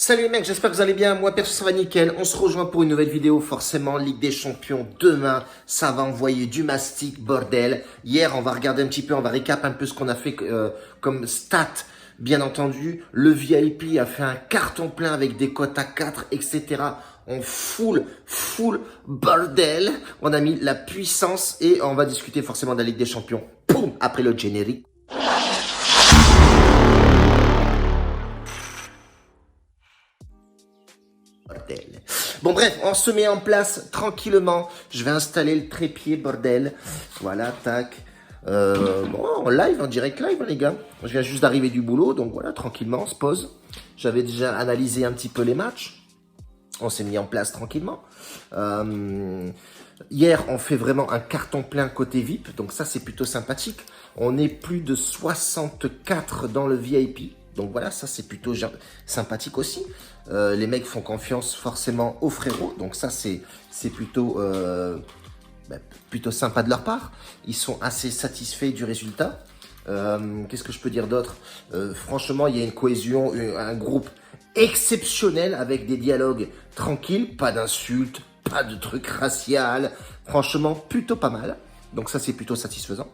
Salut les mecs, j'espère que vous allez bien. Moi perso ça va nickel. On se rejoint pour une nouvelle vidéo. Forcément Ligue des Champions demain, ça va envoyer du mastic bordel. Hier on va regarder un petit peu, on va récap un peu ce qu'on a fait comme stats. Bien entendu, le VIP a fait un carton plein avec des cotes à 4, etc. On full bordel. On a mis la puissance et on va discuter forcément de la Ligue des Champions. Poum, après le générique. Bordel. Bon bref, on se met en place tranquillement. Je vais installer le trépied, bordel. Voilà, tac. Bon, en live, en direct live, hein, les gars. Je viens juste d'arriver du boulot, donc voilà, tranquillement, on se pose. J'avais déjà analysé un petit peu les matchs. On s'est mis en place tranquillement. Hier, on fait vraiment un carton plein côté VIP, donc ça, c'est plutôt sympathique. On est plus de 64 dans le VIP. Donc voilà, ça c'est plutôt sympathique aussi. Les mecs font confiance forcément aux frérots. Donc ça c'est plutôt, plutôt sympa de leur part. Ils sont assez satisfaits du résultat. Qu'est-ce que je peux dire d'autre? Franchement, il y a une cohésion, un groupe exceptionnel avec des dialogues tranquilles. Pas d'insultes, pas de trucs raciales. Franchement, plutôt pas mal. Donc ça c'est plutôt satisfaisant.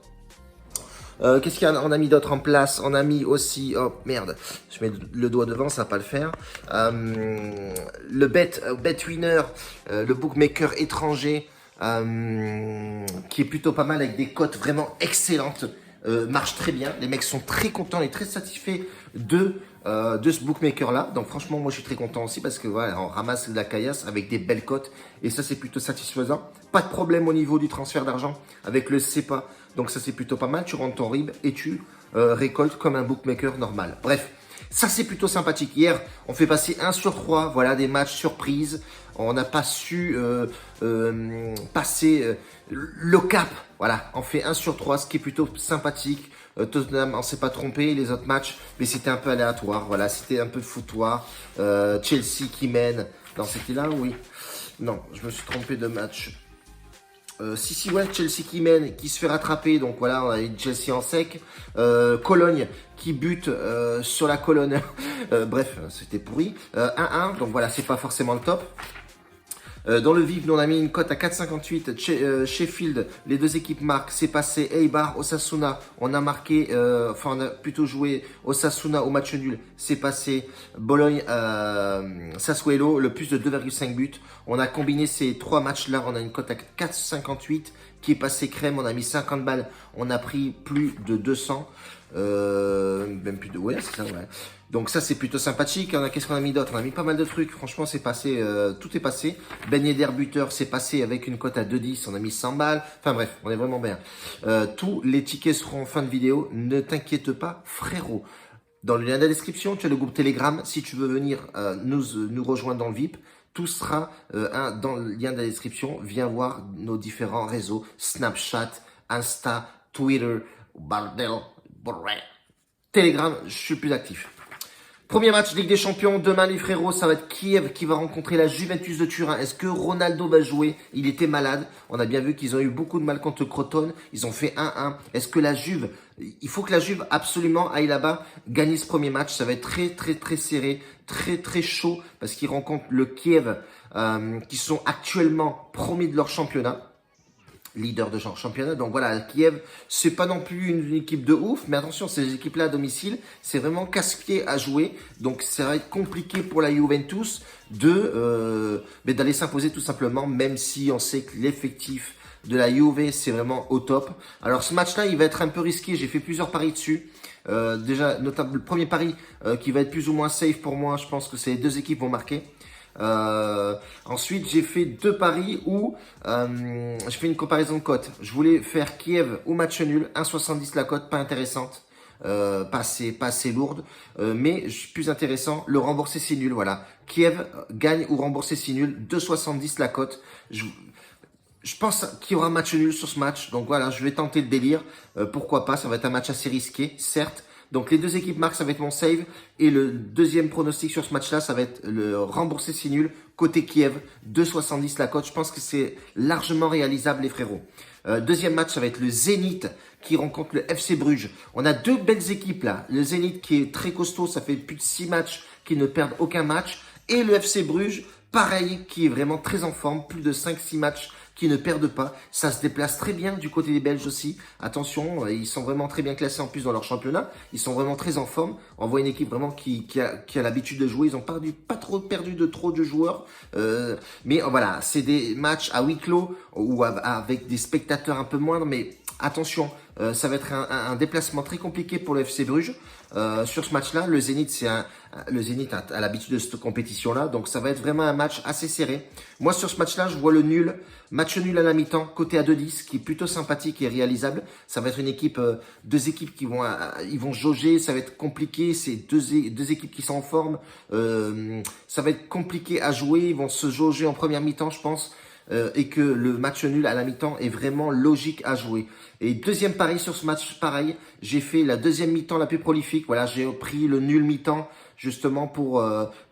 Qu'est-ce qu'on a mis d'autre en place? On a mis aussi, oh merde, je mets le doigt devant, ça va pas le faire. Le bet winner, le bookmaker étranger, qui est plutôt pas mal avec des cotes vraiment excellentes, marche très bien. Les mecs sont très contents et très satisfaits de ce bookmaker là. Donc franchement, moi je suis très content aussi parce que voilà, on ramasse de la caillasse avec des belles cotes et ça c'est plutôt satisfaisant. Pas de problème au niveau du transfert d'argent avec le CEPA. Donc ça c'est plutôt pas mal, tu rentres ton RIB et tu récoltes comme un bookmaker normal. Bref, ça c'est plutôt sympathique. Hier, on fait passer 1 sur 3, voilà, des matchs surprises. On n'a pas su passer le cap. Voilà, on fait 1 sur 3, ce qui est plutôt sympathique. Tottenham, on s'est pas trompé, les autres matchs, mais c'était un peu aléatoire. Voilà, c'était un peu de foutoir. Chelsea qui mène. Non, c'était là, oui. Non, je me suis trompé de match. Si, ouais, Chelsea qui mène, qui se fait rattraper, donc voilà, on a eu Chelsea en sec. Cologne qui bute sur la colonne. Bref, c'était pourri. 1-1, donc voilà, c'est pas forcément le top. Dans le VIP, nous on a mis une cote à 4,58. Sheffield, les deux équipes marquent, c'est passé. Eibar, Osasuna, on a marqué, on a plutôt joué Osasuna au match nul, c'est passé. Bologne, Sassuolo, le plus de 2,5 buts. On a combiné ces trois matchs-là, on a une cote à 4,58 qui est passé crème. On a mis 50 balles, on a pris plus de 200. Même plus de, ouais, c'est ça, ouais. Donc ça c'est plutôt sympathique. Qu'est-ce qu'on a mis d'autre? On a mis pas mal de trucs. Franchement c'est passé, tout est passé. Ben Yedder buteur c'est passé avec une cote à 2,10. On a mis 100 balles. Enfin bref, on est vraiment bien. Tous les tickets seront en fin de vidéo. Ne t'inquiète pas frérot. Dans le lien de la description, tu as le groupe Telegram. Si tu veux venir nous rejoindre dans le VIP, tout sera dans le lien de la description. Viens voir nos différents réseaux. Snapchat, Insta, Twitter, bordel, Telegram, je suis plus actif. Premier match Ligue des Champions, demain les frérots, ça va être Kiev qui va rencontrer la Juventus de Turin. Est-ce que Ronaldo va jouer? Il était malade. On a bien vu qu'ils ont eu beaucoup de mal contre Crotone. Ils ont fait 1-1. Est-ce que la Juve, il faut que la Juve absolument aille là-bas, gagner ce premier match. Ça va être très serré, très chaud parce qu'ils rencontrent le Kiev qui sont actuellement premiers de leur championnat. Leader de championnat. Donc voilà, Kiev, c'est pas non plus une équipe de ouf, mais attention, ces équipes-là à domicile, c'est vraiment casse-pied à jouer. Donc ça va être compliqué pour la Juventus d'aller s'imposer tout simplement, même si on sait que l'effectif de la Juve, c'est vraiment au top. Alors ce match-là, il va être un peu risqué. J'ai fait plusieurs paris dessus. Déjà, notamment le premier pari qui va être plus ou moins safe pour moi. Je pense que ces deux équipes vont marquer. Ensuite, j'ai fait deux paris où je fais une comparaison de cotes. Je voulais faire Kiev ou match nul, 1,70 la cote, pas intéressante, pas assez lourde, mais plus intéressant, le rembourser si nul, voilà. Kiev gagne ou rembourser si nul, 2,70 la cote. Je pense qu'il y aura match nul sur ce match, donc voilà, je vais tenter le délire. Pourquoi pas, ça va être un match assez risqué, certes. Donc les deux équipes marquent, ça va être mon save. Et le deuxième pronostic sur ce match-là, ça va être le remboursé si nul. Côté Kiev, 2,70 la cote. Je pense que c'est largement réalisable les frérots. Deuxième match, ça va être le Zénith qui rencontre le FC Bruges. On a deux belles équipes là. Le Zénith qui est très costaud, ça fait plus de 6 matchs qui ne perdent aucun match. Et le FC Bruges, pareil, qui est vraiment très en forme, plus de 5-6 matchs qui ne perdent pas. Ça se déplace très bien du côté des Belges aussi. Attention, ils sont vraiment très bien classés en plus dans leur championnat. Ils sont vraiment très en forme. On voit une équipe vraiment qui a l'habitude de jouer. Ils n'ont pas trop perdu de trop de joueurs. Mais voilà, c'est des matchs à huis clos ou avec des spectateurs un peu moindres. Mais attention, ça va être un déplacement très compliqué pour le FC Bruges. Sur ce match-là, le Zénith, le Zénith a l'habitude de cette compétition-là, donc ça va être vraiment un match assez serré. Moi, sur ce match-là, je vois le nul, match nul à la mi-temps, côté à 2-10, qui est plutôt sympathique et réalisable. Ça va être une équipe, deux équipes qui vont jauger, ça va être compliqué. C'est deux équipes qui sont en forme. Ça va être compliqué à jouer. Ils vont se jauger en première mi-temps, je pense. Et que le match nul à la mi-temps est vraiment logique à jouer. Et deuxième pari sur ce match, pareil, j'ai fait la deuxième mi-temps la plus prolifique. Voilà, j'ai pris le nul mi-temps justement pour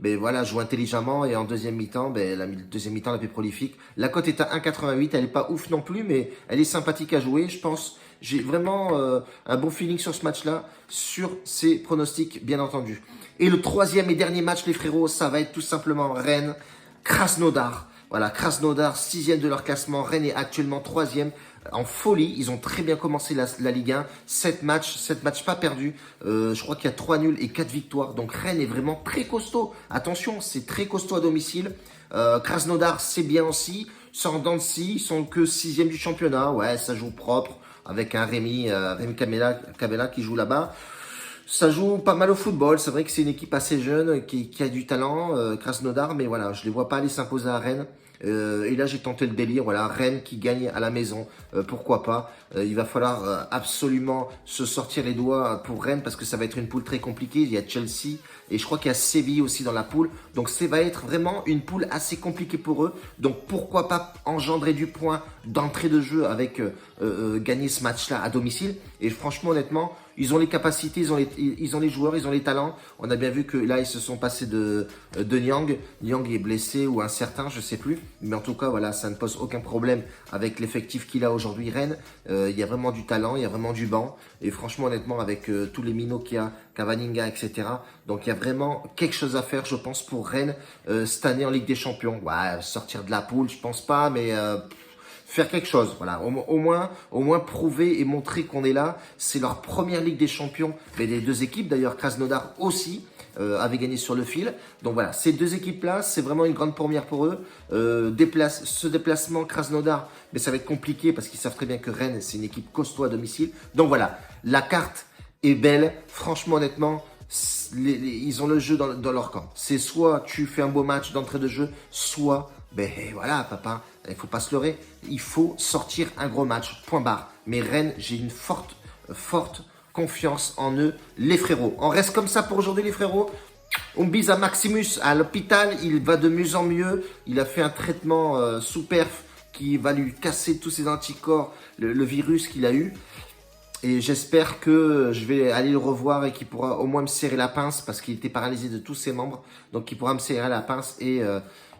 voilà, jouer intelligemment. Et en deuxième mi-temps, la deuxième mi-temps la plus prolifique. La cote est à 1,88, elle est pas ouf non plus, mais elle est sympathique à jouer. Je pense, j'ai vraiment un bon feeling sur ce match-là, sur ces pronostics, bien entendu. Et le troisième et dernier match, les frérots, ça va être tout simplement Rennes, Krasnodar. Voilà, Krasnodar, 6e de leur classement. Rennes est actuellement 3e. En folie, ils ont très bien commencé la Ligue 1. 7 matchs pas perdus. Je crois qu'il y a 3 nuls et 4 victoires. Donc Rennes est vraiment très costaud. Attention, c'est très costaud à domicile. Krasnodar, c'est bien aussi. Sans en dents de scie, ils sont que 6e du championnat. Ouais, ça joue propre. Avec un Rémi Cabella qui joue là-bas. Ça joue pas mal au football. C'est vrai que c'est une équipe assez jeune qui a du talent, Krasnodar, mais voilà, je les vois pas aller s'imposer à Rennes. Et là, j'ai tenté le délire. Voilà, Rennes qui gagne à la maison, pourquoi pas. Il va falloir absolument se sortir les doigts pour Rennes parce que ça va être une poule très compliquée. Il y a Chelsea et je crois qu'il y a Séville aussi dans la poule. Donc, ça va être vraiment une poule assez compliquée pour eux. Donc, pourquoi pas engendrer du point d'entrée de jeu avec gagner ce match-là à domicile. Et franchement, honnêtement, ils ont les capacités, ils ont les joueurs, ils ont les talents. On a bien vu que là, ils se sont passés de Nyang. Nyang est blessé ou incertain, je sais plus. Mais en tout cas, voilà, ça ne pose aucun problème avec l'effectif qu'il a aujourd'hui, Rennes. Il y a vraiment du talent, il y a vraiment du banc. Et franchement, honnêtement, avec tous les minots qu'il y a, Cavaninga, etc. Donc, il y a vraiment quelque chose à faire, je pense, pour Rennes cette année en Ligue des Champions. Ouais, sortir de la poule, je pense pas, mais... faire quelque chose, voilà, au moins prouver et montrer qu'on est là. C'est leur première Ligue des Champions, mais les deux équipes, d'ailleurs Krasnodar aussi, avaient gagné sur le fil. Donc voilà, ces deux équipes-là, c'est vraiment une grande première pour eux. Ce déplacement Krasnodar, mais ça va être compliqué parce qu'ils savent très bien que Rennes, c'est une équipe costaud à domicile. Donc voilà, la carte est belle, franchement, honnêtement. Ils ont le jeu dans leur camp. C'est soit tu fais un beau match d'entrée de jeu, soit, voilà, papa, il faut pas se leurrer. Il faut sortir un gros match, point barre. Mais Rennes, j'ai une forte confiance en eux, les frérots. On reste comme ça pour aujourd'hui, les frérots. On bise à Maximus à l'hôpital. Il va de mieux en mieux. Il a fait un traitement sous perf qui va lui casser tous ses anticorps, le virus qu'il a eu. Et j'espère que je vais aller le revoir et qu'il pourra au moins me serrer la pince parce qu'il était paralysé de tous ses membres. Donc il pourra me serrer la pince et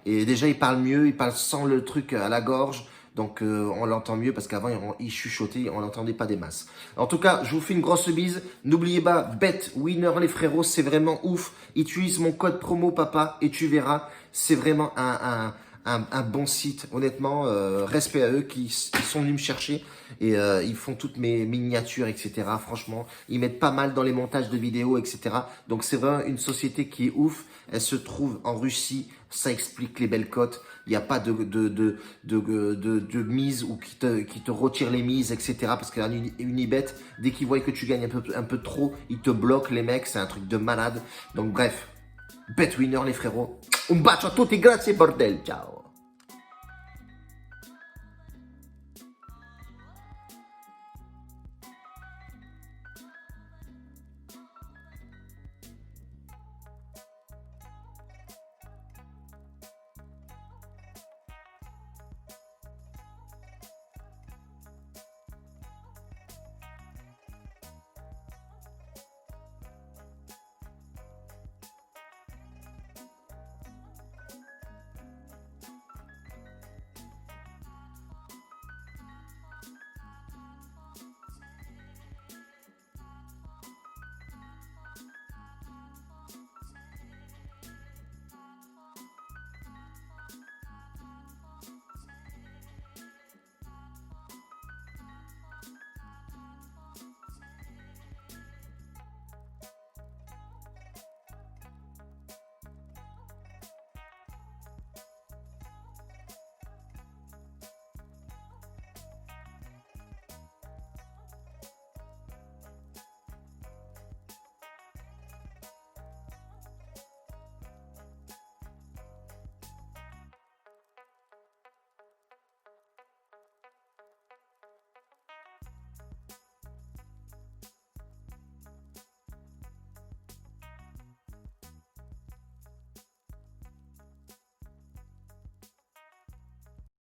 déjà il parle mieux, il parle sans le truc à la gorge. Donc on l'entend mieux parce qu'avant il chuchotait, on l'entendait pas des masses. En tout cas, je vous fais une grosse bise. N'oubliez pas, bet winner les frérots, c'est vraiment ouf. Utilise mon code promo papa et tu verras, c'est vraiment un bon site, honnêtement, respect à eux qui sont venus me chercher et ils font toutes mes miniatures, etc. Franchement, ils mettent pas mal dans les montages de vidéos, etc. Donc c'est vraiment une société qui est ouf. Elle se trouve en Russie, ça explique les belles cotes. Il n'y a pas de mise ou qui te retire les mises, etc. Parce qu'un Unibet, dès qu'ils voient que tu gagnes un peu trop, ils te bloquent les mecs, c'est un truc de malade. Donc bref, bet winner les frérots. Un bacio a tutti, grazie bordel, ciao.